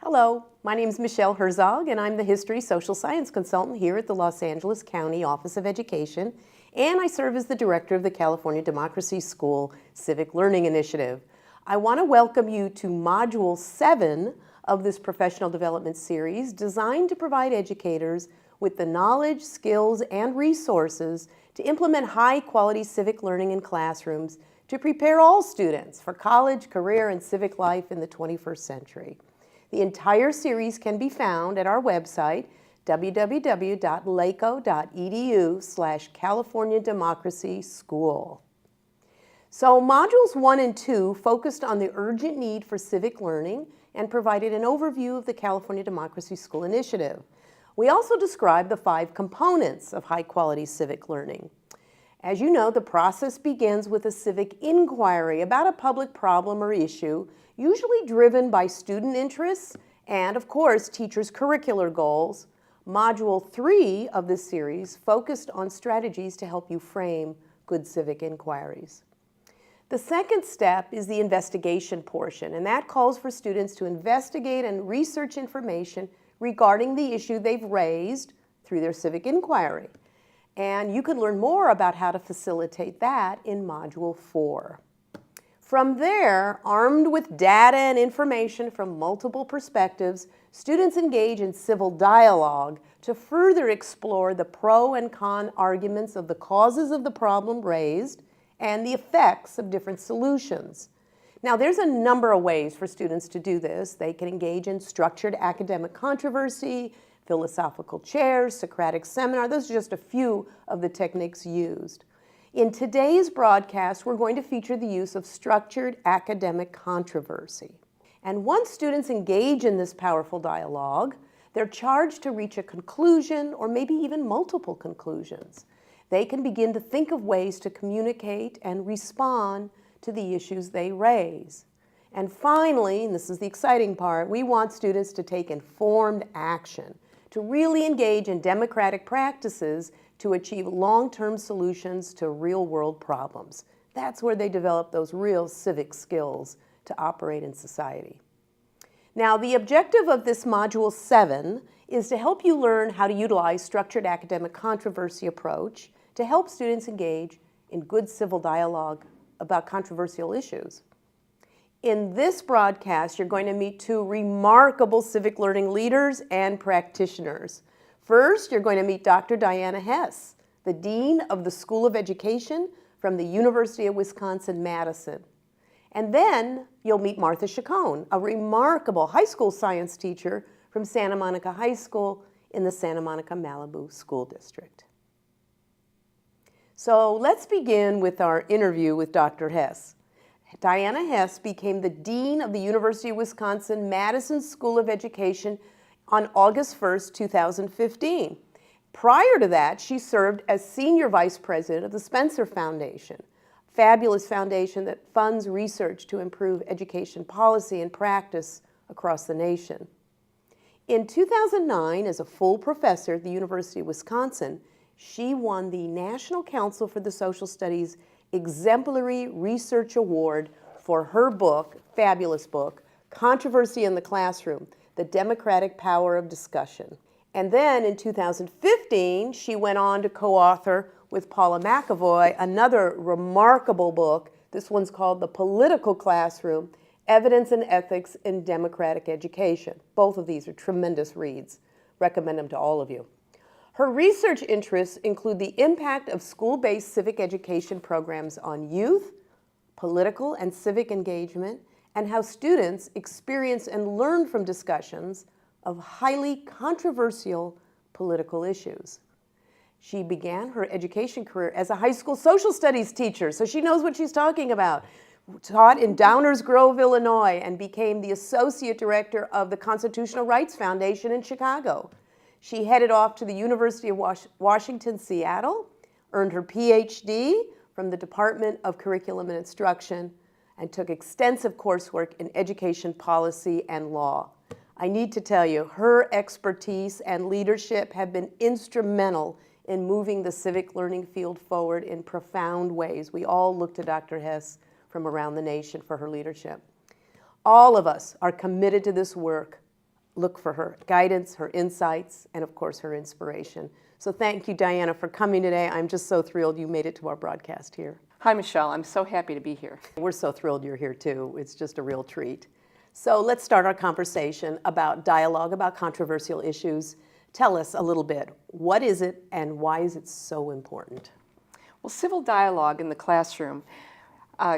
Hello, my name is Michelle Herzog, and I'm the History Social Science Consultant here at the Los Angeles County Office of Education, and I serve as the Director of the California Democracy School Civic Learning Initiative. I want to welcome you to Module 7 of this professional development series designed to provide educators with the knowledge, skills, and resources to implement high-quality civic learning in classrooms to prepare all students for college, career, and civic life in the 21st century. The entire series can be found at our website, www.laco.edu/California Democracy School. So modules 1 and 2 focused on the urgent need for civic learning and provided an overview of the California Democracy School Initiative. We also described the 5 components of high-quality civic learning. As you know, the process begins with a civic inquiry about a public problem or issue, usually driven by student interests and, of course, teachers' curricular goals. Module 3 of this series focused on strategies to help you frame good civic inquiries. The second step is the investigation portion, and that calls for students to investigate and research information regarding the issue they've raised through their civic inquiry. And you can learn more about how to facilitate that in Module 4. From there, armed with data and information from multiple perspectives, students engage in civil dialogue to further explore the pro and con arguments of the causes of the problem raised and the effects of different solutions. Now, there's a number of ways for students to do this. They can engage in structured academic controversy, philosophical chairs, Socratic seminar. Those are just a few of the techniques used. In today's broadcast, we're going to feature the use of structured academic controversy. And once students engage in this powerful dialogue, they're charged to reach a conclusion or maybe even multiple conclusions. They can begin to think of ways to communicate and respond to the issues they raise. And finally, and this is the exciting part, we want students to take informed action, to really engage in democratic practices to achieve long-term solutions to real-world problems. That's where they develop those real civic skills to operate in society. Now, the objective of this Module 7 is to help you learn how to utilize structured academic controversy approach to help students engage in good civil dialogue about controversial issues. In this broadcast, you're going to meet 2 remarkable civic learning leaders and practitioners. First, you're going to meet Dr. Diana Hess, the Dean of the School of Education from the University of Wisconsin-Madison. And then you'll meet Martha Chacon, a remarkable high school science teacher from Santa Monica High School in the Santa Monica Malibu School District. So let's begin with our interview with Dr. Hess. Diana Hess became the Dean of the University of Wisconsin-Madison School of Education on August 1st, 2015. Prior to that, she served as Senior Vice President of the Spencer Foundation, a fabulous foundation that funds research to improve education policy and practice across the nation. In 2009, as a full professor at the University of Wisconsin, she won the National Council for the Social Studies Exemplary Research Award for her book, fabulous book, Controversy in the Classroom: The Democratic Power of Discussion. And then in 2015, she went on to co-author with Paula McAvoy another remarkable book. This one's called The Political Classroom: Evidence and Ethics in Democratic Education. Both of these are tremendous reads. Recommend them to all of you. Her research interests include the impact of school-based civic education programs on youth, political and civic engagement, and how students experience and learn from discussions of highly controversial political issues. She began her education career as a high school social studies teacher, so she knows what she's talking about. Taught in Downers Grove, Illinois, and became the Associate Director of the Constitutional Rights Foundation in Chicago. She headed off to the University of Washington, Seattle, earned her PhD from the Department of Curriculum and Instruction, and took extensive coursework in education policy and law. I need to tell you, her expertise and leadership have been instrumental in moving the civic learning field forward in profound ways. We all look to Dr. Hess from around the nation for her leadership. All of us are committed to this work look for her guidance, her insights, and of course her inspiration. So thank you, Diana, for coming today. I'm just so thrilled you made it to our broadcast here. Hi, Michelle. I'm so happy to be here. We're so thrilled you're here too. It's just a real treat. So let's start our conversation about dialogue about controversial issues. Tell us a little bit, what is it and why is it so important? Well, civil dialogue in the classroom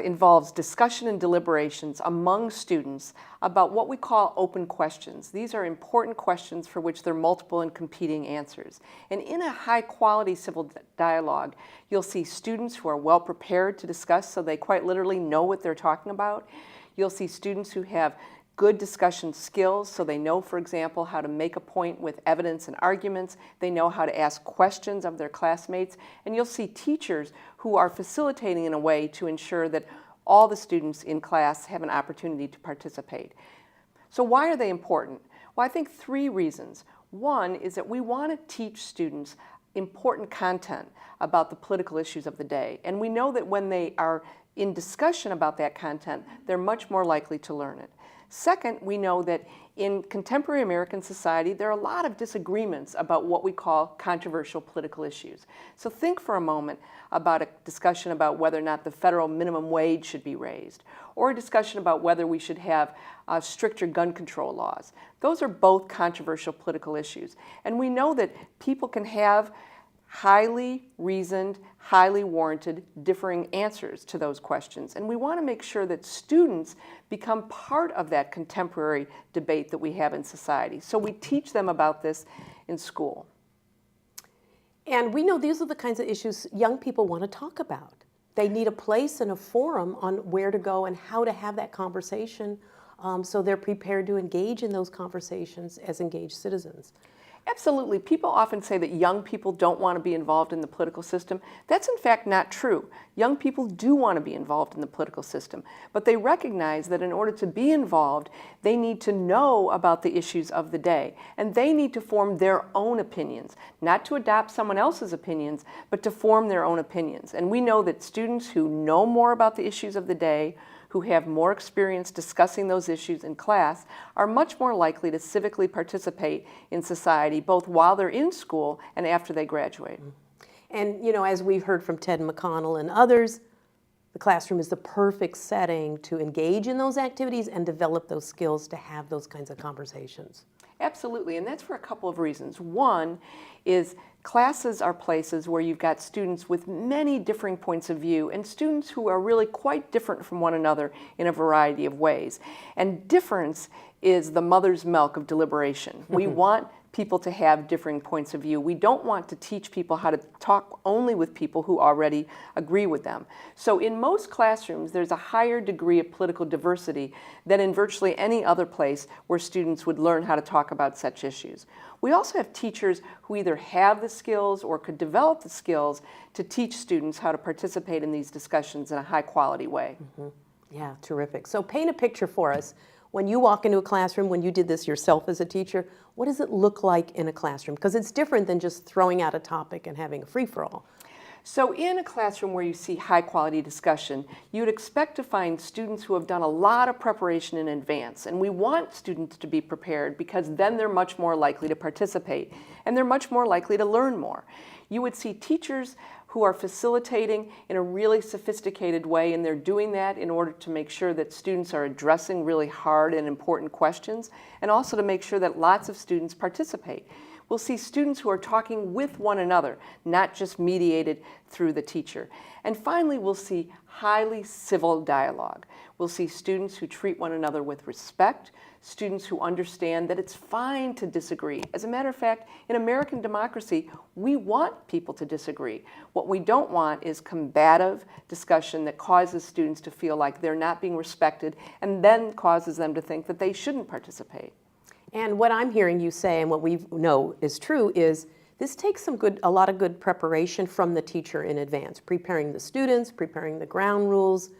involves discussion and deliberations among students about what we call open questions. These are important questions for which there are multiple and competing answers. And in a high-quality civil dialogue, you'll see students who are well prepared to discuss, so they quite literally know what they're talking about. You'll see students who have good discussion skills, so they know, for example, how to make a point with evidence and arguments. They know how to ask questions of their classmates. And you'll see teachers who are facilitating in a way to ensure that all the students in class have an opportunity to participate. So why are they important? Well, I think 3 reasons. One is that we want to teach students important content about the political issues of the day. And we know that when they are in discussion about that content, they're much more likely to learn it. Second, we know that in contemporary American society, there are a lot of disagreements about what we call controversial political issues. So think for a moment about a discussion about whether or not the federal minimum wage should be raised, or a discussion about whether we should have stricter gun control laws. Those are both controversial political issues. And we know that people can have highly reasoned, highly warranted, differing answers to those questions. And we want to make sure that students become part of that contemporary debate that we have in society. So we teach them about this in school. And we know these are the kinds of issues young people want to talk about. They need a place and a forum on where to go and how to have that conversation, so they're prepared to engage in those conversations as engaged citizens. Absolutely. People often say that young people don't want to be involved in the political system. That's in fact not true. Young people do want to be involved in the political system, but they recognize that in order to be involved, they need to know about the issues of the day, and they need to form their own opinions, not to adopt someone else's opinions, but to form their own opinions. And we know that students who know more about the issues of the day, who have more experience discussing those issues in class, are much more likely to civically participate in society, both while they're in school and after they graduate. And you know, as we've heard from Ted McConnell and others, the classroom is the perfect setting to engage in those activities and develop those skills to have those kinds of conversations. Absolutely, and that's for a couple of reasons. One is classes are places where you've got students with many differing points of view and students who are really quite different from one another in a variety of ways. And difference is the mother's milk of deliberation. We want people to have differing points of view. We don't want to teach people how to talk only with people who already agree with them. So in most classrooms, there's a higher degree of political diversity than in virtually any other place where students would learn how to talk about such issues. We also have teachers who either have the skills or could develop the skills to teach students how to participate in these discussions in a high-quality way. Yeah, terrific. So paint a picture for us. When you walk into a classroom, when you did this yourself as a teacher, what does it look like in a classroom? Because it's different than just throwing out a topic and having a free-for-all. So in a classroom where you see high-quality discussion, you'd expect to find students who have done a lot of preparation in advance. And we want students to be prepared because then they're much more likely to participate and they're much more likely to learn more. You would see teachers who are facilitating in a really sophisticated way, and they're doing that in order to make sure that students are addressing really hard and important questions, and also to make sure that lots of students participate. We'll see students who are talking with one another, not just mediated through the teacher. And finally, we'll see highly civil dialogue. We'll see students who treat one another with respect, students who understand that it's fine to disagree. As a matter of fact, in American democracy, we want people to disagree. What we don't want is combative discussion that causes students to feel like they're not being respected and then causes them to think that they shouldn't participate. And what I'm hearing you say, and what we know is true, is this takes a lot of good preparation from the teacher in advance, preparing the students, preparing the ground rules,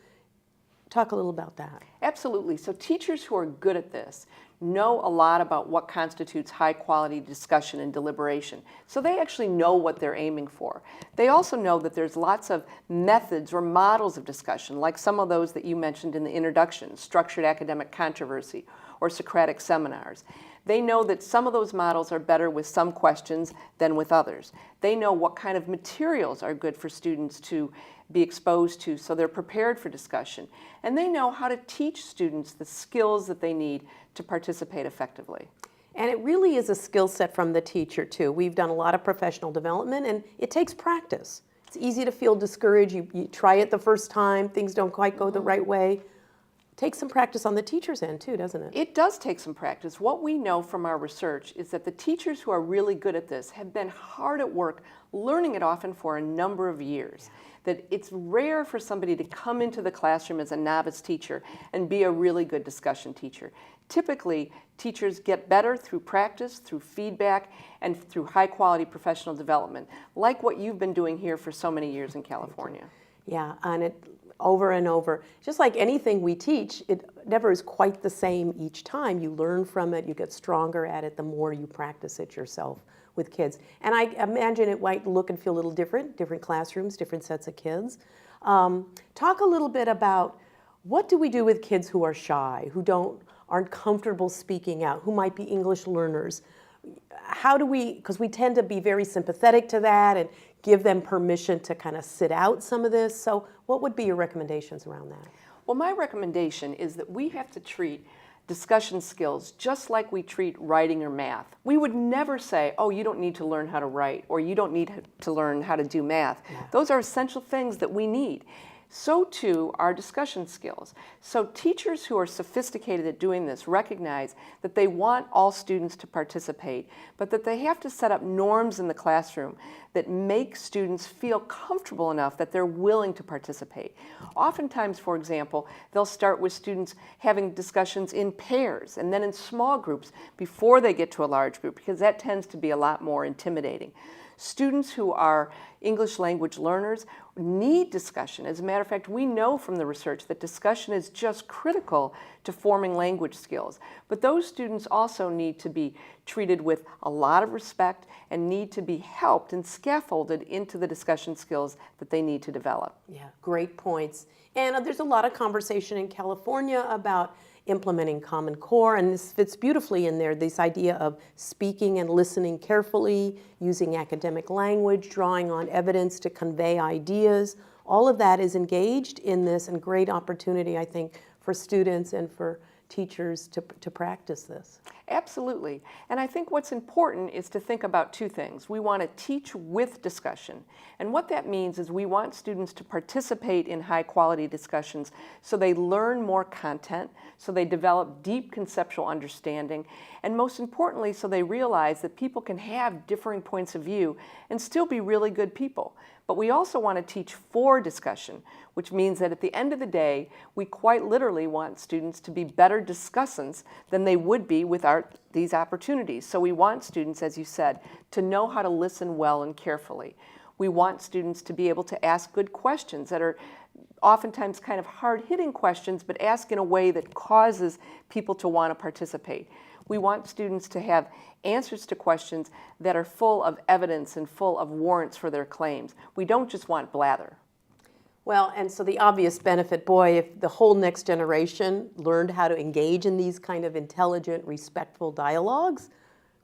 Talk a little about that. Absolutely. So teachers who are good at this know a lot about what constitutes high quality discussion and deliberation. So they actually know what they're aiming for. They also know that there's lots of methods or models of discussion, like some of those that you mentioned in the introduction, structured academic controversy or Socratic seminars. They know that some of those models are better with some questions than with others. They know what kind of materials are good for students to be exposed to so they're prepared for discussion. And they know how to teach students the skills that they need to participate effectively. And it really is a skill set from the teacher too. We've done a lot of professional development and it takes practice. It's easy to feel discouraged. You try it the first time, things don't quite go the right way. Takes some practice on the teacher's end too, doesn't it? It does take some practice. What we know from our research is that the teachers who are really good at this have been hard at work learning it often for a number of years. That it's rare for somebody to come into the classroom as a novice teacher and be a really good discussion teacher. Typically, teachers get better through practice, through feedback, and through high quality professional development, like what you've been doing here for so many years in California. Yeah, and it over and over. Just like anything we teach, it never is quite the same each time. You learn from it, you get stronger at it the more you practice it yourself with kids. And I imagine it might look and feel a little different classrooms, different sets of kids. Talk a little bit about what do we do with kids who are shy, who aren't comfortable speaking out, who might be English learners. How do we, because we tend to be very sympathetic to that and give them permission to kind of sit out some of this. So what would be your recommendations around that? Well, my recommendation is that we have to treat discussion skills just like we treat writing or math. We would never say, oh, you don't need to learn how to write or you don't need to learn how to do math. Yeah. Those are essential things that we need. So too are discussion skills. So teachers who are sophisticated at doing this recognize that they want all students to participate, but that they have to set up norms in the classroom that make students feel comfortable enough that they're willing to participate. Oftentimes, for example, they'll start with students having discussions in pairs and then in small groups before they get to a large group, because that tends to be a lot more intimidating. Students who are English language learners need discussion. As a matter of fact, we know from the research that discussion is just critical to forming language skills. But those students also need to be treated with a lot of respect and need to be helped and scaffolded into the discussion skills that they need to develop. Yeah, great points. And there's a lot of conversation in California about implementing Common Core, and this fits beautifully in there, this idea of speaking and listening carefully, using academic language, drawing on evidence to convey ideas. All of that is engaged in this, and great opportunity, I think, for students and for teachers to practice this. Absolutely. And I think what's important is to think about two things. We want to teach with discussion. And what that means is we want students to participate in high quality discussions so they learn more content, so they develop deep conceptual understanding, and most importantly, so they realize that people can have differing points of view and still be really good people. But we also want to teach for discussion, which means that at the end of the day, we quite literally want students to be better discussants than they would be without these opportunities. So we want students, as you said, to know how to listen well and carefully. We want students to be able to ask good questions that are oftentimes kind of hard-hitting questions, but ask in a way that causes people to want to participate. We want students to have answers to questions that are full of evidence and full of warrants for their claims. We don't just want blather. Well, and so the obvious benefit, boy, if the whole next generation learned how to engage in these kind of intelligent, respectful dialogues,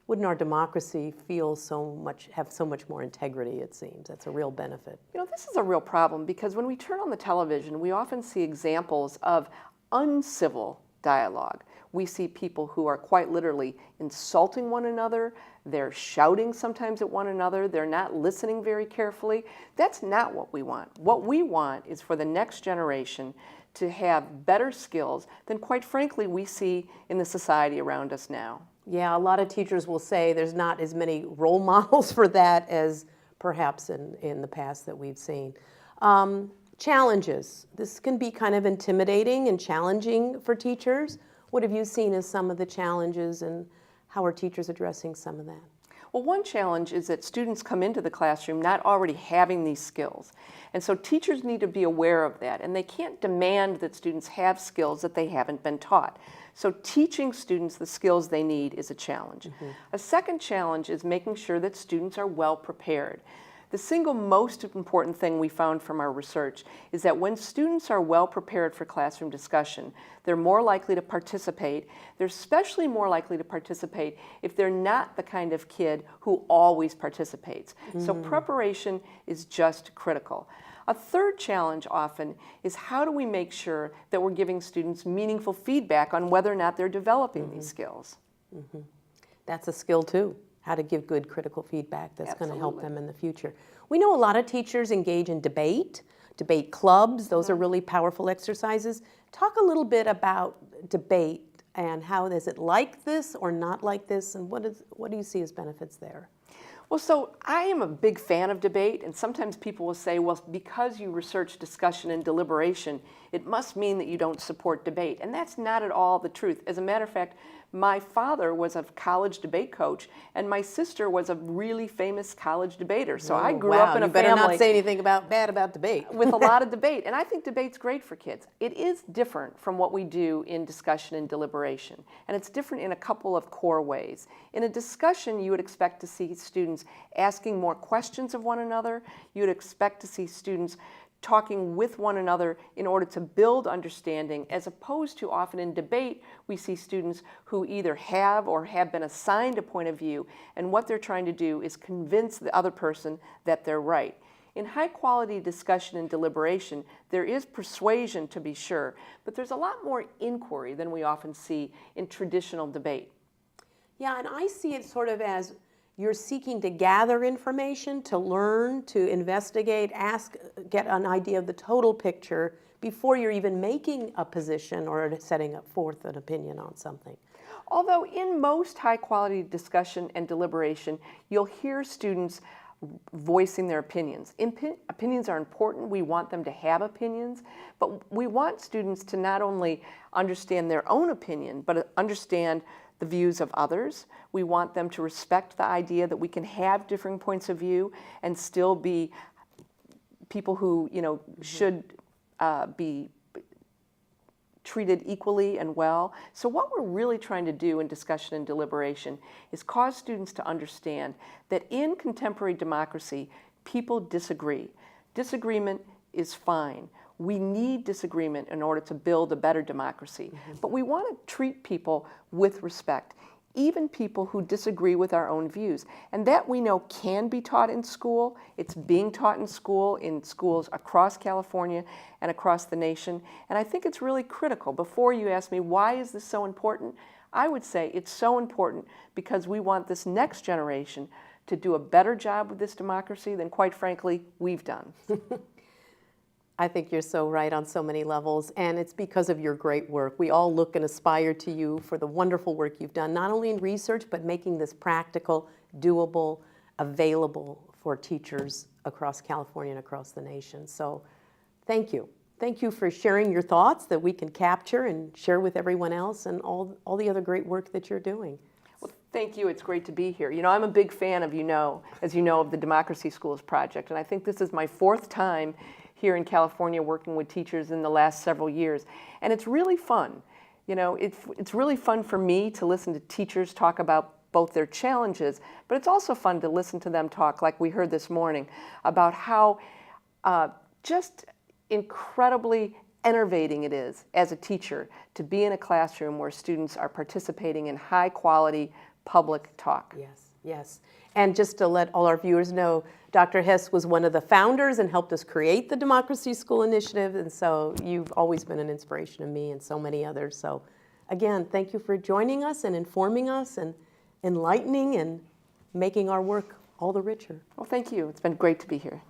wouldn't our democracy have so much more integrity, it seems? That's a real benefit. You know, this is a real problem because when we turn on the television, we often see examples of uncivil dialogue. We see people who are quite literally insulting one another. They're shouting sometimes at one another. They're not listening very carefully. That's not what we want. What we want is for the next generation to have better skills than, quite frankly, we see in the society around us now. Yeah, a lot of teachers will say there's not as many role models for that as perhaps in the past that we've seen. Challenges. This can be kind of intimidating and challenging for teachers. What have you seen as some of the challenges and how are teachers addressing some of that? Well, one challenge is that students come into the classroom not already having these skills. And so teachers need to be aware of that, and they can't demand that students have skills that they haven't been taught. So teaching students the skills they need is a challenge. A second challenge is making sure that students are well prepared. The single most important thing we found from our research is that when students are well prepared for classroom discussion, they're more likely to participate. They're especially more likely to participate if they're not the kind of kid who always participates. So preparation is just critical. A third challenge often is how do we make sure that we're giving students meaningful feedback on whether or not they're developing these skills. That's a skill too, how to give good critical feedback that's going to help Absolutely. them in the future. We know a lot of teachers engage in debate clubs. Those are really powerful exercises. Talk a little bit about debate and how is it like this or not like this, and what do you see as benefits there? Well, so I am a big fan of debate, and sometimes people will say, well, because you research discussion and deliberation, it must mean that you don't support debate. And that's not at all the truth. As a matter of fact, my father was a college debate coach, and my sister was a really famous college debater. So I grew up in a You better family not say anything bad about debate. with a lot of debate. And I think debate's great for kids. It is different from what we do in discussion and deliberation. And it's different in a couple of core ways. In a discussion, you would expect to see students asking more questions of one another. You would expect to see students talking with one another in order to build understanding, as opposed to often in debate, we see students who either have or have been assigned a point of view, and what they're trying to do is convince the other person that they're right. In high quality discussion and deliberation, there is persuasion to be sure, but there's a lot more inquiry than we often see in traditional debate. Yeah, and I see it sort of as you're seeking to gather information, to learn, to investigate, get an idea of the total picture before you're even making a position or setting forth an opinion on something. Although in most high quality discussion and deliberation, you'll hear students voicing their opinions. Opinions are important. We want them to have opinions, but we want students to not only understand their own opinion, but understand the views of others. We want them to respect the idea that we can have different points of view and still be people who, should be treated equally and well. So what we're really trying to do in discussion and deliberation is cause students to understand that in contemporary democracy, people disagree. Disagreement is fine. We need disagreement in order to build a better democracy. But we want to treat people with respect, even people who disagree with our own views. And that we know can be taught in school. It's being taught in schools across California and across the nation. And I think it's really critical. Before you ask me, why is this so important? I would say it's so important because we want this next generation to do a better job with this democracy than, quite frankly, we've done. I think you're so right on so many levels, and it's because of your great work. We all look and aspire to you for the wonderful work you've done, not only in research, but making this practical, doable, available for teachers across California and across the nation. So thank you. Thank you for sharing your thoughts that we can capture and share with everyone else, and all the other great work that you're doing. Well, thank you. It's great to be here. I'm a big fan of, as you know, of the Democracy Schools Project, and I think this is my 4th time here in California working with teachers in the last several years. And it's really fun. It's really fun for me to listen to teachers talk about both their challenges, but it's also fun to listen to them talk, like we heard this morning, about how just incredibly enervating it is as a teacher to be in a classroom where students are participating in high quality public talk. Yes, yes. And just to let all our viewers know, Dr. Hess was one of the founders and helped us create the Democracy School Initiative, and so you've always been an inspiration to me and so many others. So again, thank you for joining us and informing us and enlightening and making our work all the richer. Well, thank you. It's been great to be here.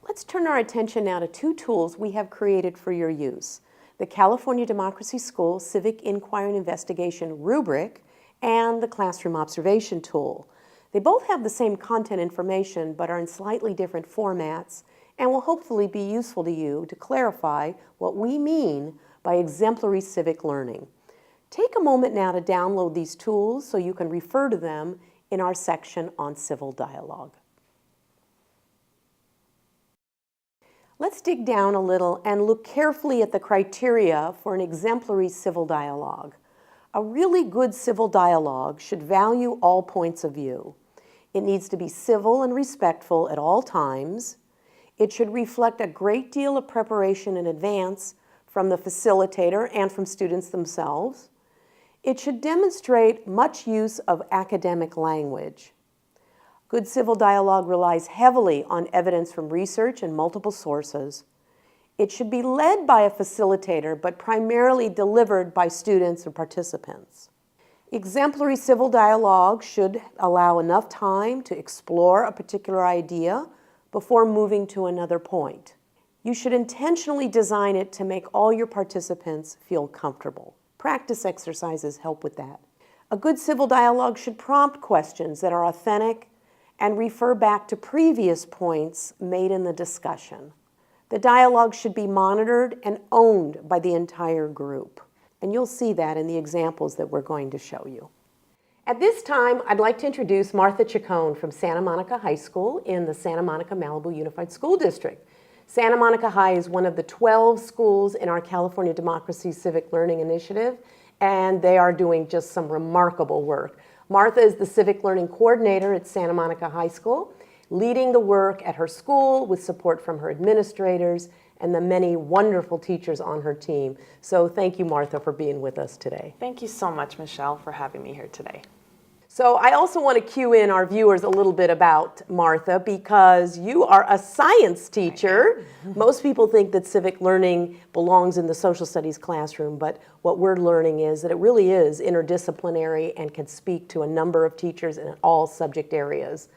Let's turn our attention now to 2 tools we have created for your use: the California Democracy School Civic Inquiry and Investigation Rubric and the Classroom Observation Tool. They both have the same content information but are in slightly different formats and will hopefully be useful to you to clarify what we mean by exemplary civic learning. Take a moment now to download these tools so you can refer to them in our section on civil dialogue. Let's dig down a little and look carefully at the criteria for an exemplary civil dialogue. A really good civil dialogue should value all points of view. It needs to be civil and respectful at all times. It should reflect a great deal of preparation in advance from the facilitator and from students themselves. It should demonstrate much use of academic language. Good civil dialogue relies heavily on evidence from research and multiple sources. It should be led by a facilitator, but primarily delivered by students or participants. Exemplary civil dialogue should allow enough time to explore a particular idea before moving to another point. You should intentionally design it to make all your participants feel comfortable. Practice exercises help with that. A good civil dialogue should prompt questions that are authentic and refer back to previous points made in the discussion. The dialogue should be monitored and owned by the entire group. And you'll see that in the examples that we're going to show you. At this time, I'd like to introduce Martha Chacon from Santa Monica High School in the Santa Monica Malibu Unified School District. Santa Monica High is one of the 12 schools in our California Democracy Civic Learning Initiative, and they are doing just some remarkable work. Martha is the Civic Learning Coordinator at Santa Monica High School, leading the work at her school with support from her administrators and the many wonderful teachers on her team. So thank you, Martha, for being with us today. Thank you so much, Michelle, for having me here today. So I also want to cue in our viewers a little bit about Martha because you are a science teacher. Most people think that civic learning belongs in the social studies classroom, but what we're learning is that it really is interdisciplinary and can speak to a number of teachers in all subject areas.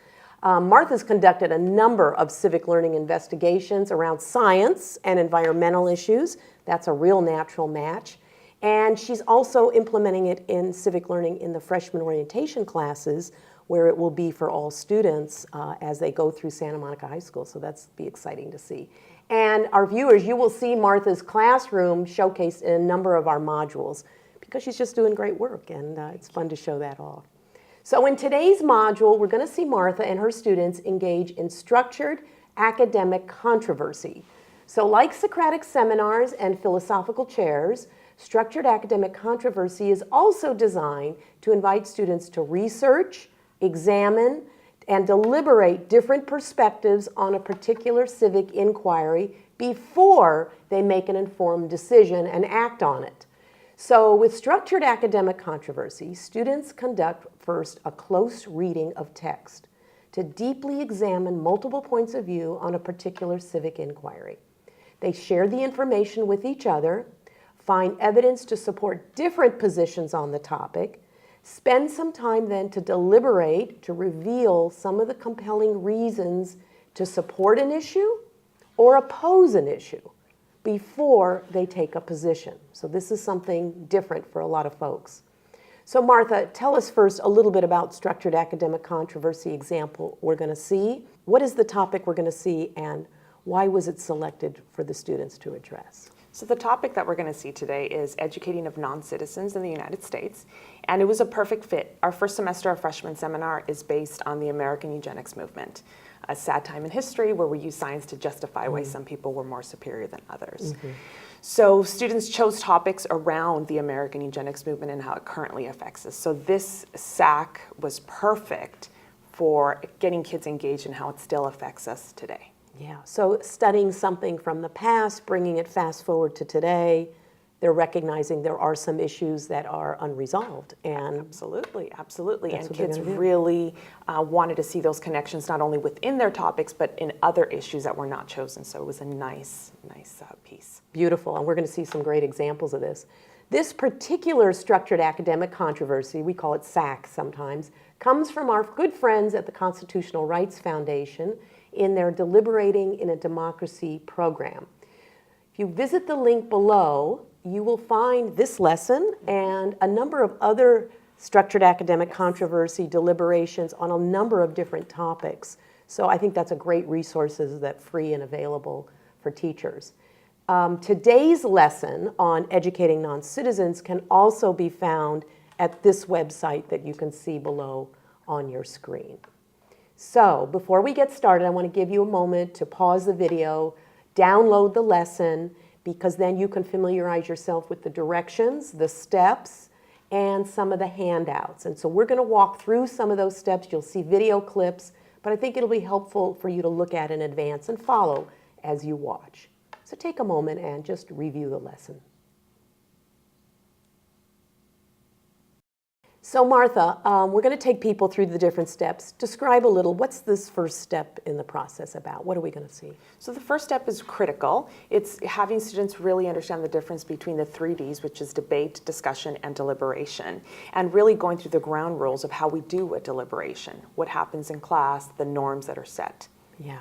Martha's conducted a number of civic learning investigations around science and environmental issues. That's a real natural match. And she's also implementing it in civic learning in the freshman orientation classes, where it will be for all students as they go through Santa Monica High School. So that's be exciting to see. And our viewers, you will see Martha's classroom showcased in a number of our modules because she's just doing great work, and it's fun to show that off. So in today's module, we're going to see Martha and her students engage in structured academic controversy. So like Socratic seminars and philosophical chairs, structured academic controversy is also designed to invite students to research, examine, and deliberate different perspectives on a particular civic inquiry before they make an informed decision and act on it. So with structured academic controversy, students conduct first a close reading of text to deeply examine multiple points of view on a particular civic inquiry. They share the information with each other, find evidence to support different positions on the topic, spend some time then to deliberate, to reveal some of the compelling reasons to support an issue or oppose an issue before they take a position. So this is something different for a lot of folks. So Martha, tell us first a little bit about structured academic controversy example we're going to see. What is the topic we're going to see, and why was it selected for the students to address? So the topic that we're going to see today is educating of non-citizens in the United States, and it was a perfect fit. Our first semester of freshman seminar is based on the American eugenics movement, a sad time in history where we use science to justify why some people were more superior than others. So students chose topics around the American eugenics movement and how it currently affects us. So this SAC was perfect for getting kids engaged in how it still affects us today. Yeah, so studying something from the past, bringing it fast forward to today, they're recognizing there are some issues that are unresolved. And absolutely. And kids do. really wanted to see those connections not only within their topics, but in other issues that were not chosen. So it was a nice piece. Beautiful, and we're going to see some great examples of this. This particular structured academic controversy, we call it SAC sometimes, comes from our good friends at the Constitutional Rights Foundation in their Deliberating in a Democracy program. If you visit the link below, you will find this lesson and a number of other structured academic controversy deliberations on a number of different topics. So I think that's a great resources that's free and available for teachers. Today's lesson on educating non-citizens can also be found at this website that you can see below on your screen. So before we get started, I want to give you a moment to pause the video, download the lesson, because then you can familiarize yourself with the directions, the steps, and some of the handouts. And so we're going to walk through some of those steps. You'll see video clips, but I think it'll be helpful for you to look at in advance and follow as you watch. So take a moment and just review the lesson. So Martha, we're going to take people through the different steps. Describe a little, what's this first step in the process about? What are we going to see? So the first step is critical. It's having students really understand the difference between the 3Ds, which is debate, discussion, and deliberation, and really going through the ground rules of how we do a deliberation, what happens in class, the norms that are set. Yeah.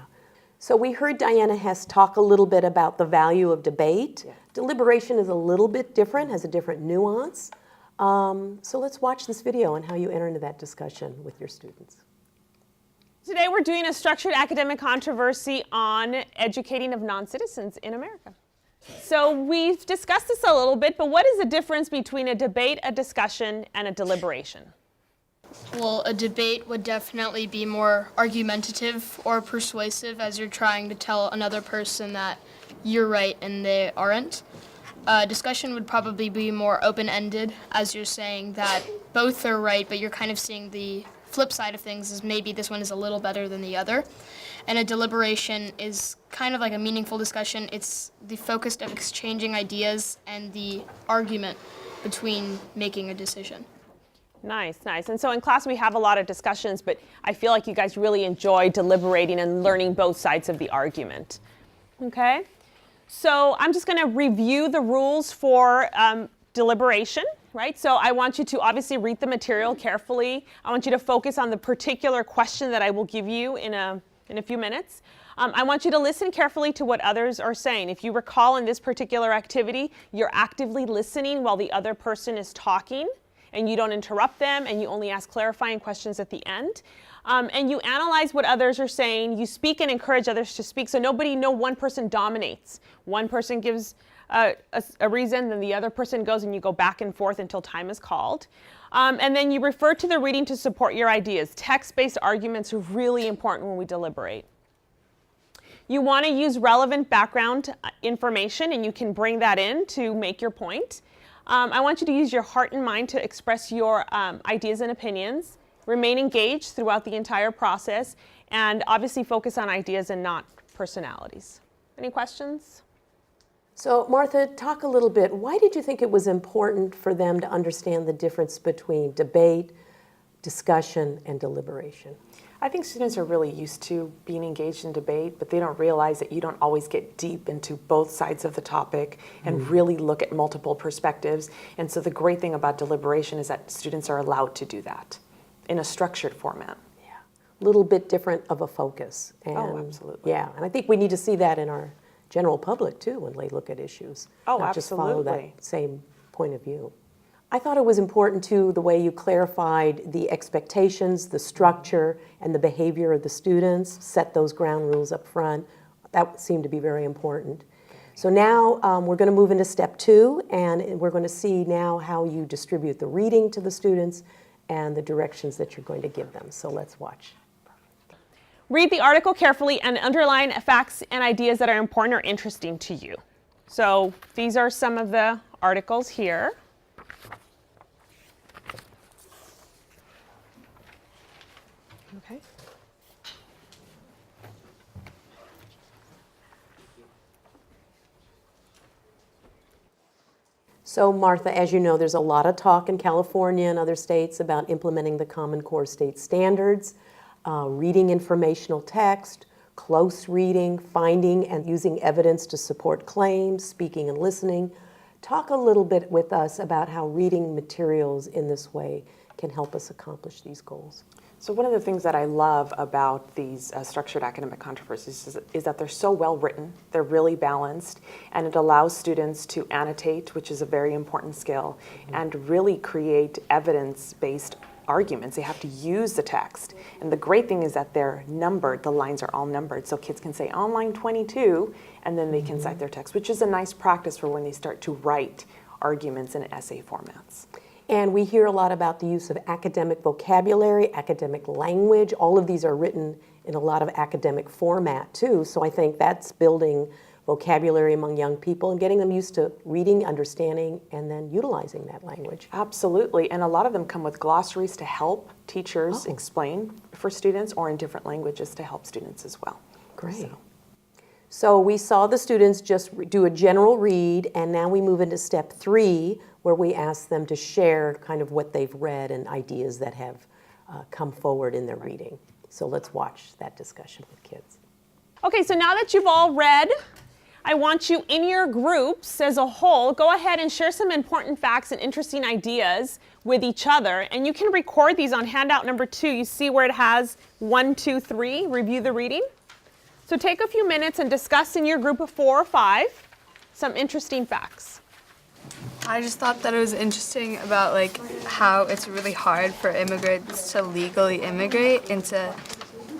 So we heard Diana Hess talk a little bit about the value of debate. Yeah. Deliberation is a little bit different, has a different nuance. So let's watch this video on how you enter into that discussion with your students. Today we're doing a structured academic controversy on educating of non-citizens in America. So we've discussed this a little bit, but what is the difference between a debate, a discussion, and a deliberation? Well, a debate would definitely be more argumentative or persuasive, as you're trying to tell another person that you're right and they aren't. Discussion would probably be more open-ended, as you're saying that both are right, but you're kind of seeing the flip side of things as maybe this one is a little better than the other. And a deliberation is kind of like a meaningful discussion. It's the focus of exchanging ideas and the argument between making a decision. Nice, nice. And so in class we have a lot of discussions, but I feel like you guys really enjoy deliberating and learning both sides of the argument. Okay? So I'm just going to review the rules for deliberation, right? So I want you to obviously read the material carefully. I want you to focus on the particular question that I will give you in a few minutes. I want you to listen carefully to what others are saying. If you recall in this particular activity, you're actively listening while the other person is talking, and you don't interrupt them, and you only ask clarifying questions at the end. And you analyze what others are saying. You speak and encourage others to speak, so no one person dominates. One person gives a reason, then the other person goes, and you go back and forth until time is called. And then you refer to the reading to support your ideas. Text-based arguments are really important when we deliberate. You want to use relevant background information, and you can bring that in to make your point. I want you to use your heart and mind to express your ideas and opinions. Remain engaged throughout the entire process, and obviously focus on ideas and not personalities. Any questions? So Martha, talk a little bit. Why did you think it was important for them to understand the difference between debate, discussion, and deliberation? I think students are really used to being engaged in debate, but they don't realize that you don't always get deep into both sides of the topic and really look at multiple perspectives. And so the great thing about deliberation is that students are allowed to do that in a structured format. Yeah, a little bit different of a focus. And, Oh, absolutely. Yeah, and I think we need to see that in our general public too when they look at issues. Oh, not just follow absolutely. that same point of view. I thought it was important too the way you clarified the expectations, the structure, and the behavior of the students, set those ground rules up front. That seemed to be very important. So now we're going to move into step 2, and we're going to see now how you distribute the reading to the students and the directions that you're going to give them. So let's watch. Read the article carefully and underline facts and ideas that are important or interesting to you. So these are some of the articles here. Okay. So Martha, as you know, there's a lot of talk in California and other states about implementing the Common Core state standards, reading informational text, close reading, finding and using evidence to support claims, speaking and listening. Talk a little bit with us about how reading materials in this way can help us accomplish these goals. So one of the things that I love about these structured academic controversies is that they're so well written, they're really balanced, and it allows students to annotate, which is a very important skill, and really create evidence-based arguments. They have to use the text. And the great thing is that they're numbered, the lines are all numbered, so kids can say on line 22, and then they can cite their text, which is a nice practice for when they start to write arguments in essay formats. And we hear a lot about the use of academic vocabulary, academic language. All of these are written in a lot of academic format too. So I think that's building vocabulary among young people and getting them used to reading, understanding, and then utilizing that language. Absolutely, and a lot of them come with glossaries to help teachers explain for students, or in different languages to help students as well. Great. So we saw the students just do a general read, and now we move into step 3, where we ask them to share kind of what they've read and ideas that have come forward in their reading. So let's watch that discussion with kids. Okay, so now that you've all read, I want you in your groups as a whole, go ahead and share some important facts and interesting ideas with each other. And you can record these on handout number 2. You see where it has 1, 2, 3, review the reading. So take a few minutes and discuss in your group of 4 or 5 some interesting facts. I just thought that it was interesting about like how it's really hard for immigrants to legally immigrate into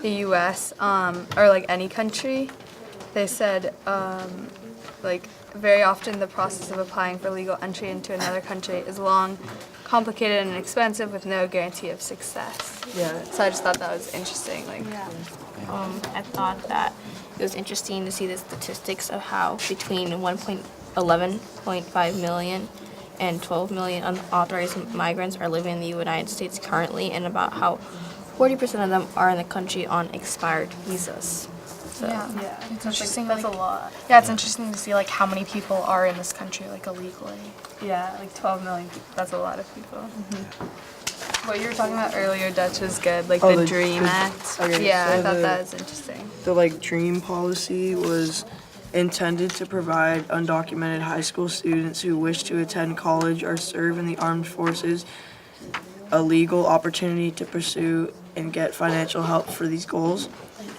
the U.S. Or like any country. They said like very often the process of applying for legal entry into another country is long, complicated, and expensive with no guarantee of success. Yeah. So I just thought that was interesting. Like, I thought that it was interesting to see the statistics of how between 11.5 million and 12 million unauthorized migrants are living in the United States currently, and about how 40% of them are in the country on expired visas. So, Yeah, it's interesting. that's a Like, lot. yeah, it's interesting to see like how many people are in this country like illegally. Yeah, like 12 million people. That's a lot of people. What you were talking about earlier, Dutch, was good. Like the DREAM Act. okay, Yeah, so I thought the- that was interesting. The DREAM policy was intended to provide undocumented high school students who wish to attend college or serve in the armed forces a legal opportunity to pursue and get financial help for these goals.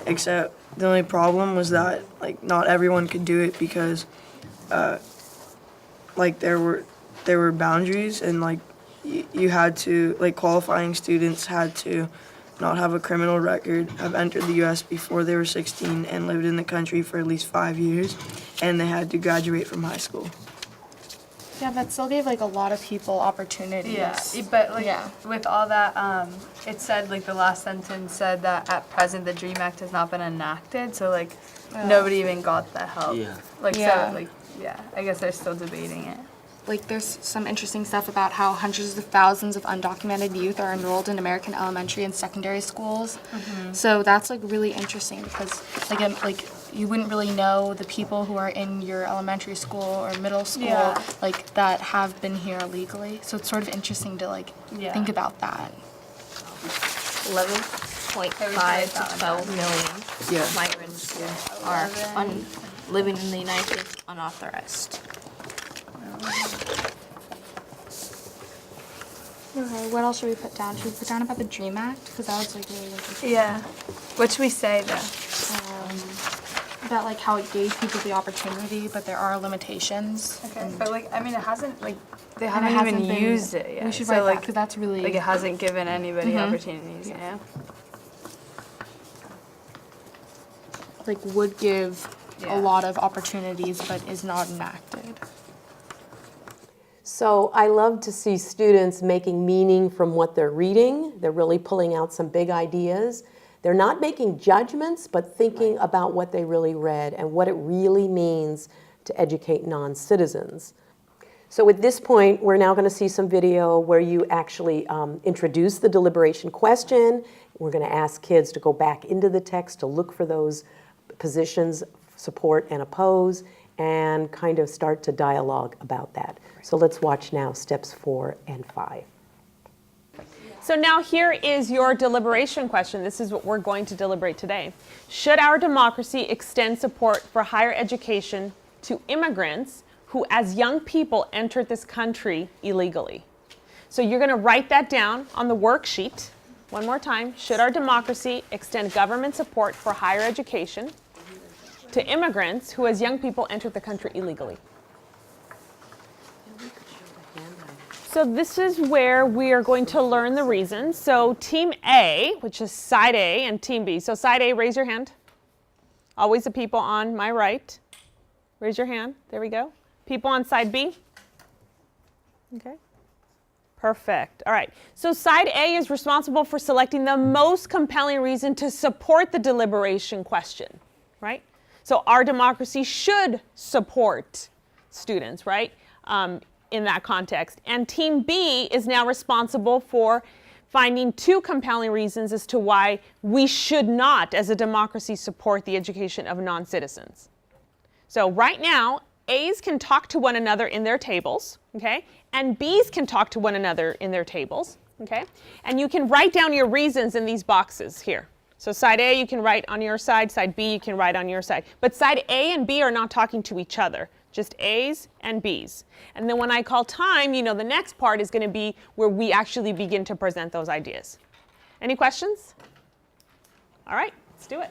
Except the only problem was that not everyone could do it because there were boundaries, and you had to qualifying students had to not have a criminal record, have entered the U.S. before they were 16 and lived in the country for at least 5 years, and they had to graduate from high school. Yeah, that still gave like a lot of people opportunities. Yeah, but Yeah. with all that, it said the last sentence said that at present the DREAM Act has not been enacted, so nobody even got the help. Yeah. I guess they're still debating it. Like there's some interesting stuff about how hundreds of thousands of undocumented youth are enrolled in American elementary and secondary schools. So that's really interesting because you wouldn't really know the people who are in your elementary school or middle school that have been here illegally. So it's sort of interesting to think about that. 11.5 to 12 million migrants are living in the United States unauthorized. Okay, what else should we put down? Should we put down about the DREAM Act? Because that was really interesting. Yeah. What should we say though? About how it gave people the opportunity, but there are limitations. Okay, but it hasn't they And it haven't hasn't even been- used it yet. We should so write that because that's really it hasn't given anybody opportunities. Yeah. would give Yeah. a lot of opportunities, but is not enacted. So I love to see students making meaning from what they're reading. They're really pulling out some big ideas. They're not making judgments, but thinking about what they really read and what it really means to educate non-citizens. So at this point, we're now going to see some video where you actually introduce the deliberation question. We're going to ask kids to go back into the text to look for those positions, support and oppose, and kind of start to dialogue about that. So let's watch now steps 4 and 5. So now here is your deliberation question. This is what we're going to deliberate today. Should our democracy extend support for higher education to immigrants who as young people entered this country illegally? So you're going to write that down on the worksheet. One more time. Should our democracy extend government support for higher education to immigrants who as young people entered the country illegally? So this is where we are going to learn the reasons. So team A, which is side A, and team B. So side A, raise your hand. Always the people on my right. Raise your hand. There we go. People on side B. Okay. Perfect. All right. So side A is responsible for selecting the most compelling reason to support the deliberation question, right? So our democracy should support students, right, in that context. And team B is now responsible for finding 2 compelling reasons as to why we should not, as a democracy, support the education of non-citizens. So right now, A's can talk to one another in their tables, okay? And B's can talk to one another in their tables, okay? And you can write down your reasons in these boxes here. So side A you can write on your side B you can write on your side. But side A and B are not talking to each other, just A's and B's. And then when I call time, you know the next part is going to be where we actually begin to present those ideas. Any questions? All right, let's do it.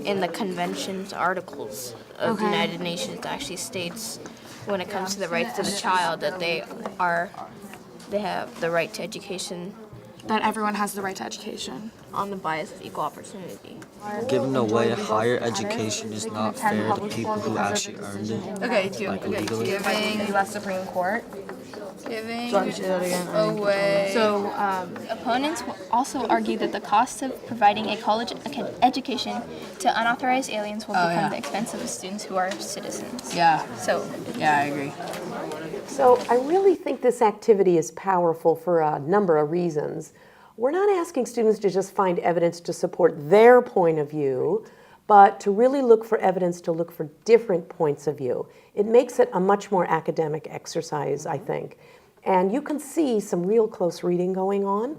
In the convention's articles of the United Nations, it actually states when it comes to the rights of the child that they have the right to education That everyone has the right to education. on the bias of equal opportunity. Giving away higher education is not fair to people who actually earned it. Okay, Legally. giving U.S. Supreme Court. away. So Opponents will also argue that the cost of providing a college education to unauthorized aliens will become the expense of the students who are citizens. Yeah, So yeah, I agree. So I really think this activity is powerful for a number of reasons. We're not asking students to just find evidence to support their point of view, but to really look for evidence to look for different points of view. It makes it a much more academic exercise, I think. And you can see some real close reading going on,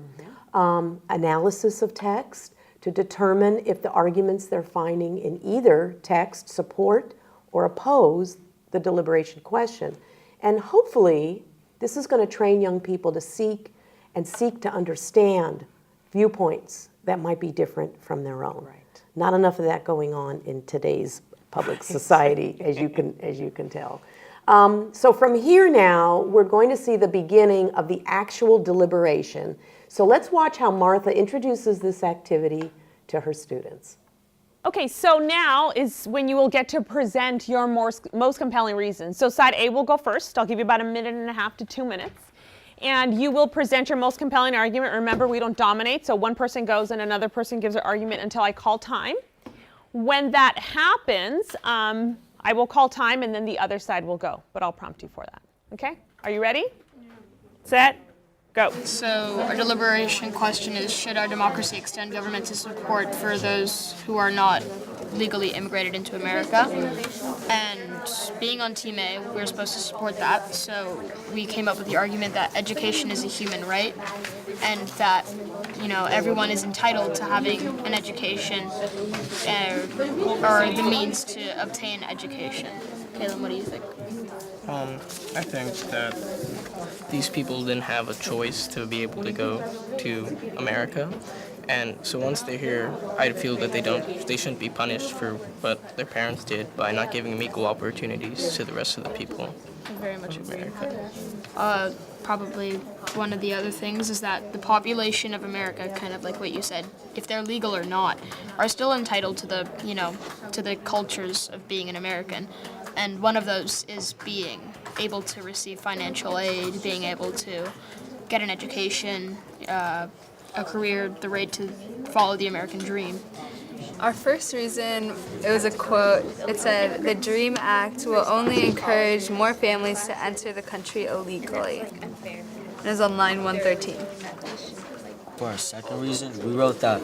analysis of text to determine if the arguments they're finding in either text support or oppose the deliberation question. And hopefully, this is going to train young people to seek to understand viewpoints that might be different from their own. Right. Not enough of that going on in today's public society, as you can tell. So from here now, we're going to see the beginning of the actual deliberation. So let's watch how Martha introduces this activity to her students. Okay, so now is when you will get to present your most compelling reasons. So side A will go first. I'll give you about 1.5 to 2 minutes. And you will present your most compelling argument. Remember, we don't dominate, so one person goes and another person gives their argument until I call time. When that happens, I will call time and then the other side will go, but I'll prompt you for that. Okay? Are you ready? Set, go. So our deliberation question is, should our democracy extend governmental support for those who are not legally immigrated into America? And being on Team A, we're supposed to support that. So we came up with the argument that education is a human right, and that everyone is entitled to having an education or the means to obtain education. Caleb, what do you think? I think that these people didn't have a choice to be able to go to America. And so once they're here, I feel that they shouldn't be punished for what their parents did by not giving them equal opportunities to the rest of the people. Very much of America. Probably one of the other things is that the population of America, kind of like what you said, if they're legal or not, are still entitled to the cultures of being an American. And one of those is being able to receive financial aid, being able to get an education, a career, the right to follow the American dream. Our first reason, it was a quote. It said, "The DREAM Act will only encourage more families to enter the country illegally." It was on line 113. For our second reason, we wrote that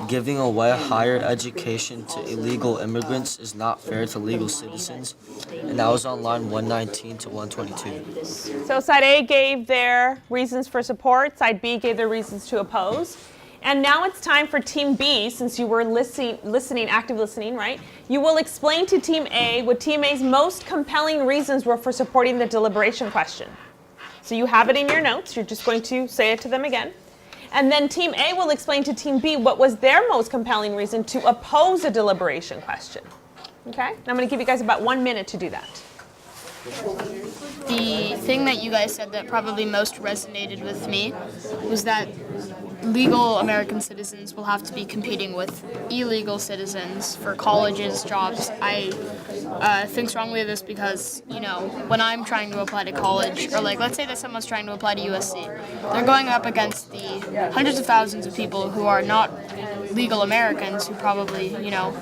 giving away higher education to illegal immigrants is not fair to legal citizens, and that was on line 119 to 122. So side A gave their reasons for support, side B gave their reasons to oppose. And now it's time for Team B, since you were active listening, right? You will explain to Team A what Team A's most compelling reasons were for supporting the deliberation question. So you have it in your notes, you're just going to say it to them again. And then Team A will explain to Team B what was their most compelling reason to oppose a deliberation question. Okay? And I'm going to give you guys about 1 minute to do that. The thing that you guys said that probably most resonated with me was that legal American citizens will have to be competing with illegal citizens for colleges, jobs. I think strongly of this because, you know, when I'm trying to apply to college, or like let's say that someone's trying to apply to USC, they're going up against the hundreds of thousands of people who are not legal Americans who probably, you know,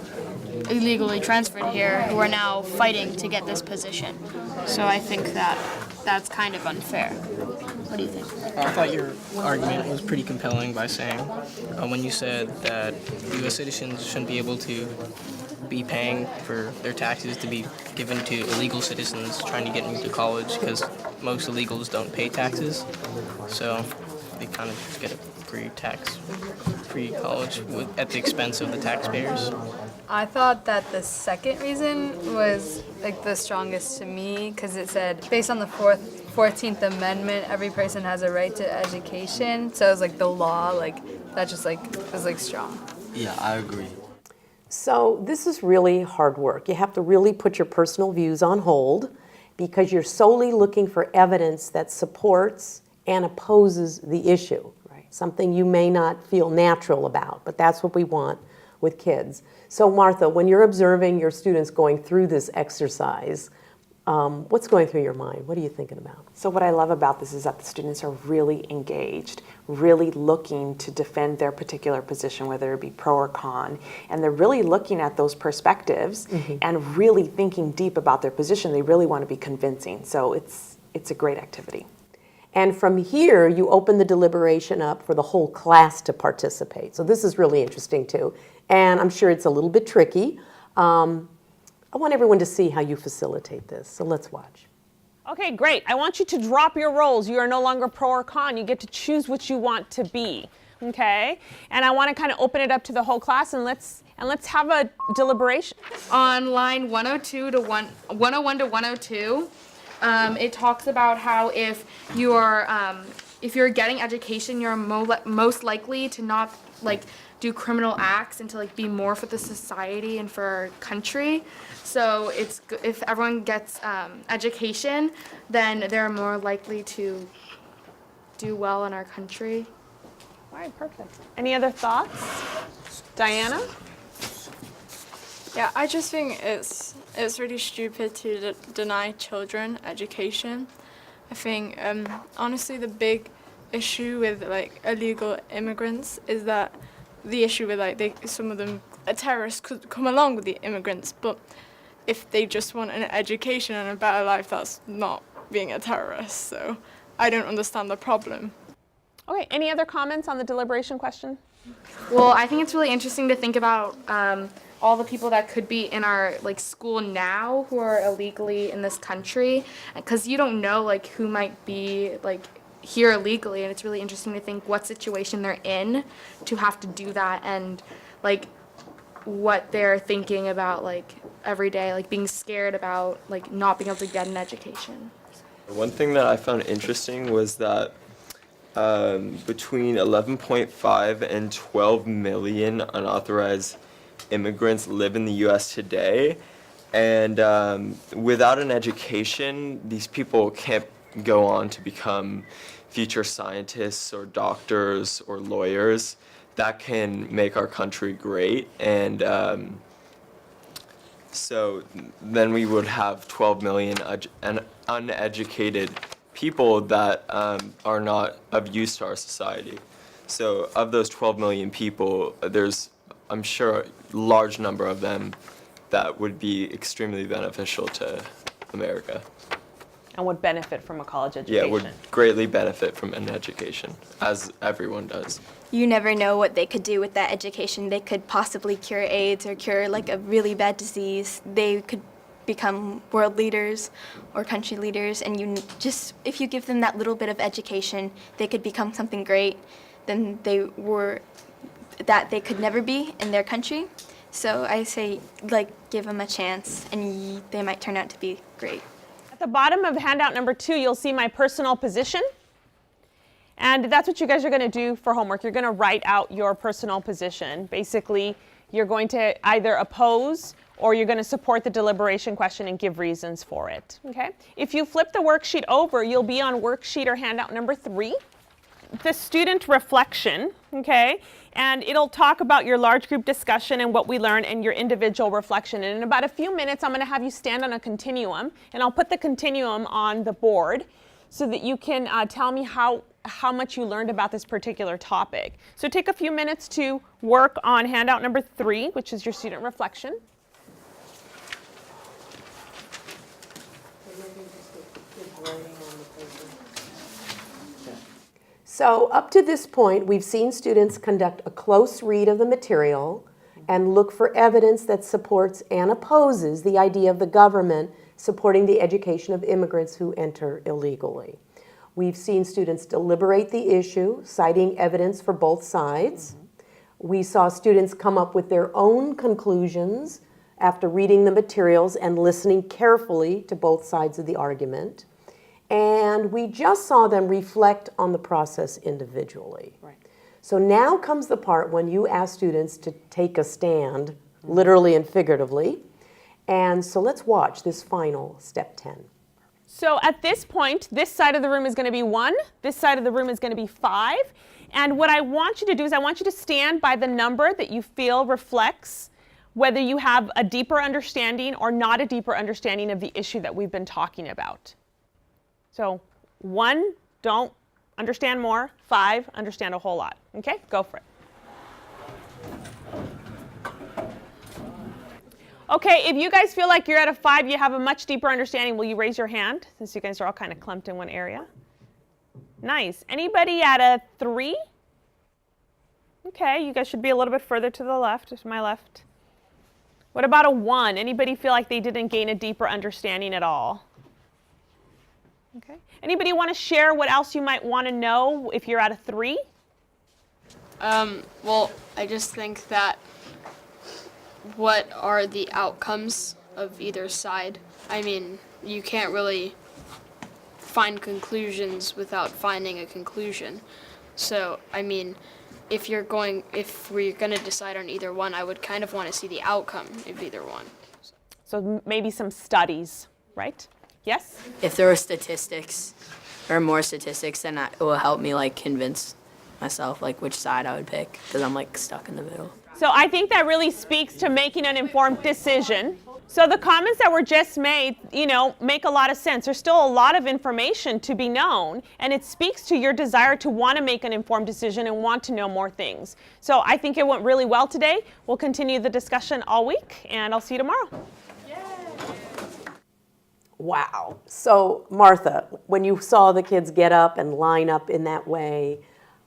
illegally transferred here who are now fighting to get this position. So I think that that's kind of unfair. What do you think? I thought your argument was pretty compelling by saying, when you said that U.S. citizens shouldn't be able to be paying for their taxes to be given to illegal citizens trying to get into college, because most illegals don't pay taxes, so they kind of get a free college at the expense of the taxpayers. I thought that the second reason was like the strongest to me because it said based on the 14th Amendment, every person has a right to education. So it was like the law, like that just like was like strong. Yeah, I agree. So this is really hard work. You have to really put your personal views on hold because you're solely looking for evidence that supports and opposes the issue. Right. Something you may not feel natural about, but that's what we want with kids. So Martha, when you're observing your students going through this exercise, what's going through your mind? What are you thinking about? So what I love about this is that the students are really engaged, really looking to defend their particular position, whether it be pro or con, and they're really looking at those perspectives and really thinking deep about their position. They really want to be convincing. So it's a great activity. And from here, you open the deliberation up for the whole class to participate. So this is really interesting too. And I'm sure it's a little bit tricky. I want everyone to see how you facilitate this. So let's watch. Okay, great. I want you to drop your roles. You are no longer pro or con. You get to choose what you want to be. Okay? And I want to kind of open it up to the whole class and let's have a deliberation. On line 101 to 102, it talks about how if you're getting education, you're most likely to not like do criminal acts and to like be more for the society and for our country. So if everyone gets education, then they're more likely to do well in our country. All right, perfect. Any other thoughts? Diana? Yeah, I just think it's really stupid to deny children education. I think honestly the big issue with like illegal immigrants is that the issue with like some of them terrorists could come along with the immigrants, but if they just want an education and a better life, that's not being a terrorist. So I don't understand the problem. Okay, any other comments on the deliberation question? Well, I think it's really interesting to think about all the people that could be in our like school now who are illegally in this country, because you don't know like who might be like here illegally, and it's really interesting to think what situation they're in to have to do that and like what they're thinking about like every day, like being scared about like not being able to get an education. One thing that I found interesting was that between 11.5 and 12 million unauthorized immigrants live in the U.S. today, and without an education, these people can't go on to become future scientists or doctors or lawyers that can make our country great. And so then we would have 12 million uneducated people that are not of use to our society. So of those 12 million people, there's, I'm sure, a large number of them that would be extremely beneficial to America. And would benefit from a college education. Yeah, would greatly benefit from an education, as everyone does. You never know what they could do with that education. They could possibly cure AIDS or cure like a really bad disease. They could become world leaders or country leaders, and if you give them that little bit of education, they could become something great than they could never be in their country. So I say, like, give them a chance, and they might turn out to be great. At the bottom of handout number 2, you'll see my personal position. And that's what you guys are going to do for homework. You're going to write out your personal position. Basically, you're going to either oppose or you're going to support the deliberation question and give reasons for it. Okay? If you flip the worksheet over, you'll be on worksheet or handout number 3. the student reflection, okay? And it'll talk about your large group discussion and what we learned and your individual reflection. And in about a few minutes, I'm going to have you stand on a continuum, and I'll put the continuum on the board so that you can tell me how much you learned about this particular topic. So take a few minutes to work on handout number 3, which is your student reflection. So up to this point, we've seen students conduct a close read of the material and look for evidence that supports and opposes the idea of the government supporting the education of immigrants who enter illegally. We've seen students deliberate the issue, citing evidence for both sides. We saw students come up with their own conclusions after reading the materials and listening carefully to both sides of the argument. And we just saw them reflect on the process individually. Right. So now comes the part when you ask students to take a stand, literally and figuratively. And so let's watch this final step 10. So at this point, this side of the room is going to be 1, this side of the room is going to be 5. And what I want you to do is I want you to stand by the number that you feel reflects whether you have a deeper understanding or not a deeper understanding of the issue that we've been talking about. So 1, don't understand more. 5, understand a whole lot. Okay, go for it. Okay, if you guys feel like you're at a 5, you have a much deeper understanding, will you raise your hand since you guys are all kind of clumped in one area? Nice. Anybody at a 3? Okay, you guys should be a little bit further to the left, to my left. What about a 1? Anybody feel like they didn't gain a deeper understanding at all? Okay. Anybody want to share what else you might want to know if you're at a 3? Well, I just think that what are the outcomes of either side? I mean, you can't really find conclusions without finding a conclusion. So, I mean, if we're going to decide on either one, I would kind of want to see the outcome of either one. So maybe some studies, right? Yes? If there were statistics or more statistics, then it will help me like convince myself like which side I would pick because I'm like stuck in the middle. So I think that really speaks to making an informed decision. So the comments that were just made, make a lot of sense. There's still a lot of information to be known, and it speaks to your desire to want to make an informed decision and want to know more things. So I think it went really well today. We'll continue the discussion all week, and I'll see you tomorrow. Wow. So Martha, when you saw the kids get up and line up in that way,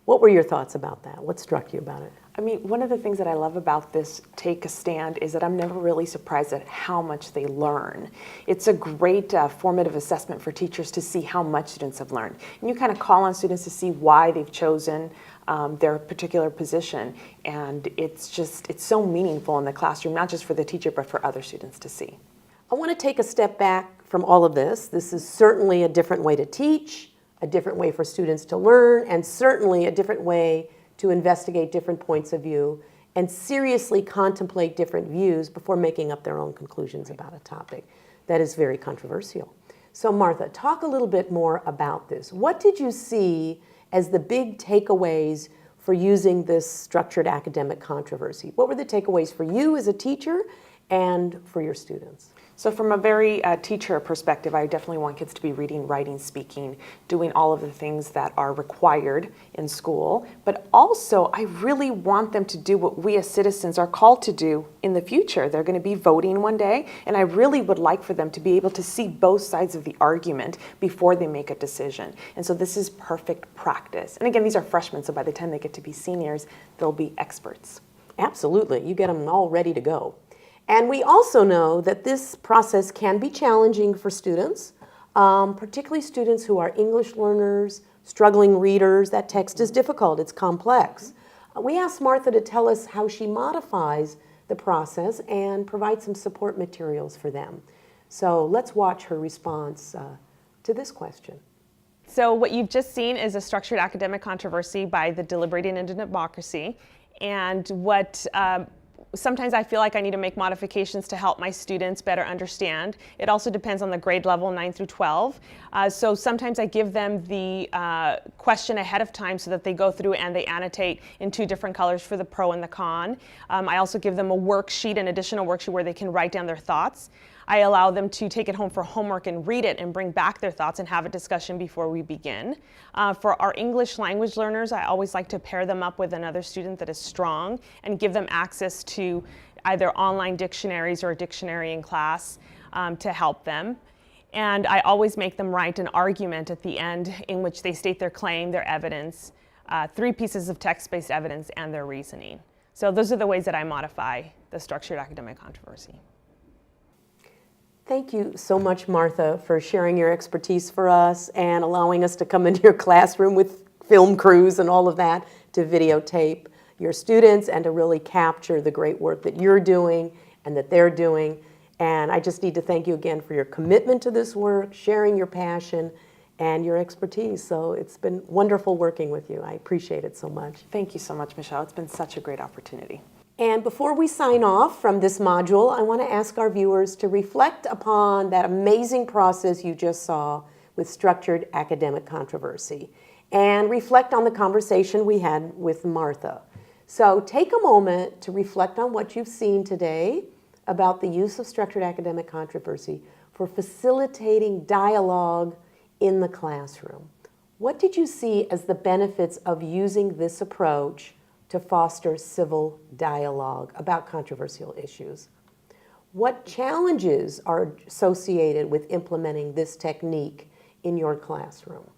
what were your thoughts about that? What struck you about it? I mean, one of the things that I love about this Take a Stand is that I'm never really surprised at how much they learn. It's a great formative assessment for teachers to see how much students have learned. And you kind of call on students to see why they've chosen their particular position. And it's so meaningful in the classroom, not just for the teacher, but for other students to see. I want to take a step back from all of this. This is certainly a different way to teach, a different way for students to learn, and certainly a different way to investigate different points of view and seriously contemplate different views before making up their own conclusions about a topic that is very controversial. So Martha, talk a little bit more about this. What did you see as the big takeaways for using this structured academic controversy? What were the takeaways for you as a teacher and for your students? So from a very teacher perspective, I definitely want kids to be reading, writing, speaking, doing all of the things that are required in school. But also, I really want them to do what we as citizens are called to do in the future. They're going to be voting one day, and I really would like for them to be able to see both sides of the argument before they make a decision. And so this is perfect practice. And again, these are freshmen, so by the time they get to be seniors, they'll be experts. Absolutely. You get them all ready to go. And we also know that this process can be challenging for students, particularly students who are English learners, struggling readers. That text is difficult, it's complex. We asked Martha to tell us how she modifies the process and provide some support materials for them. So let's watch her response to this question. So what you've just seen is a structured academic controversy by the Deliberating into Democracy. And what sometimes I feel like I need to make modifications to help my students better understand. It also depends on the grade level, 9 through 12. So sometimes I give them the question ahead of time so that they go through and they annotate in 2 different colors for the pro and the con. I also give them a worksheet, an additional worksheet where they can write down their thoughts. I allow them to take it home for homework and read it and bring back their thoughts and have a discussion before we begin. For our English language learners, I always like to pair them up with another student that is strong and give them access to either online dictionaries or a dictionary in class to help them. And I always make them write an argument at the end in which they state their claim, their evidence, 3 pieces of text-based evidence, and their reasoning. So those are the ways that I modify the structured academic controversy. Thank you so much, Martha, for sharing your expertise for us and allowing us to come into your classroom with film crews and all of that to videotape your students and to really capture the great work that you're doing and that they're doing. And I just need to thank you again for your commitment to this work, sharing your passion and your expertise. So it's been wonderful working with you. I appreciate it so much. Thank you so much, Michelle. It's been such a great opportunity. And before we sign off from this module, I want to ask our viewers to reflect upon that amazing process you just saw with structured academic controversy and reflect on the conversation we had with Martha. So take a moment to reflect on what you've seen today about the use of structured academic controversy for facilitating dialogue in the classroom. What did you see as the benefits of using this approach to foster civil dialogue about controversial issues? What challenges are associated with implementing this technique in your classroom?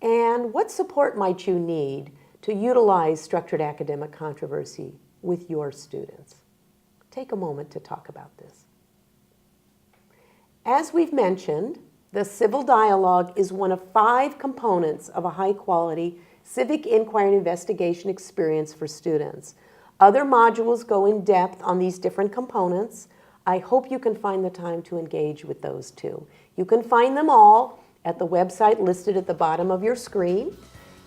And what support might you need to utilize structured academic controversy with your students? Take a moment to talk about this. As we've mentioned, the civil dialogue is one of 5 components of a high-quality civic inquiry and investigation experience for students. Other modules go in depth on these different components. I hope you can find the time to engage with those too. You can find them all at the website listed at the bottom of your screen,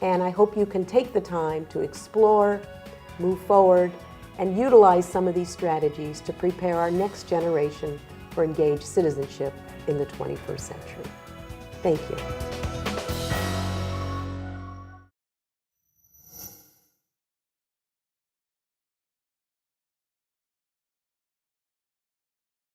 and I hope you can take the time to explore, move forward, and utilize some of these strategies to prepare our next generation for engaged citizenship in the 21st century. Thank you.